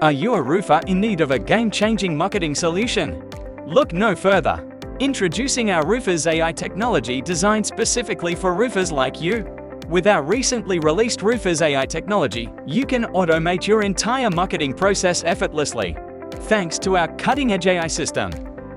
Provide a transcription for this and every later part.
Are you a roofer in need of a game-changing marketing solution? Look no further. Introducing our Roofers AI technology designed specifically for roofers like you. With our recently released Roofers AI technology, you can automate your entire marketing process effortlessly. Thanks to our cutting-edge AI system.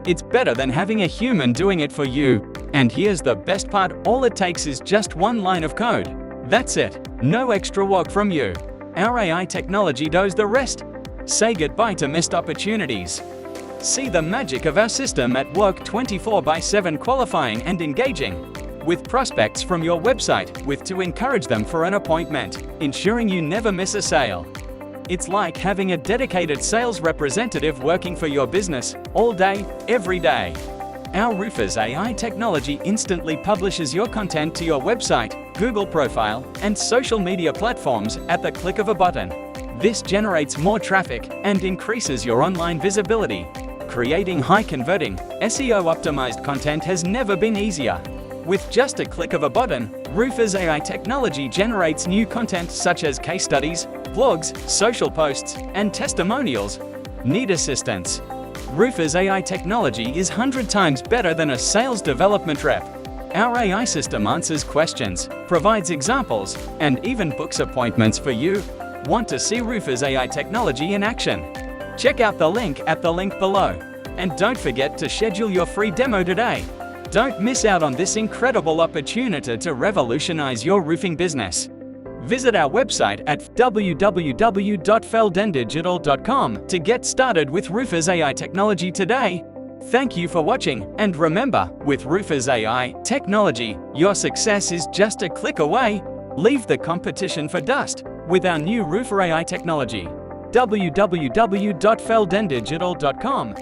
It's better than having a human doing it for you. And here's the best part, all it takes is just one line of code. That's it, no extra work from you. Our AI technology does the rest. Say goodbye to missed opportunities. See the magic of our system at work 24/7, qualifying and engaging with prospects from your website to encourage them for an appointment, ensuring you never miss a sale. It's like having a dedicated sales representative working for your business all day, every day. Our Roofers AI technology instantly publishes your content to your website, Google profile, and social media platforms at the click of a button. This generates more traffic and increases your online visibility. Creating high-converting, SEO-optimized content has never been easier. With just a click of a button, Roofers AI technology generates new content such as case studies, blogs, social posts, and testimonials. Need assistance? Roofers AI technology is 100 times better than a sales development rep. Our AI system answers questions, provides examples, and even books appointments for you. Want to see Roofers AI technology in action? Check out the link below. And don't forget to schedule your free demo today. Don't miss out on this incredible opportunity to revolutionize your roofing business. Visit our website at www.feldendigital.com to get started with Roofers AI technology today. Thank you for watching, and remember, with Roofers AI technology, your success is just a click away. Leave the competition for dust with our new Roofer AI technology. www.feldendigital.com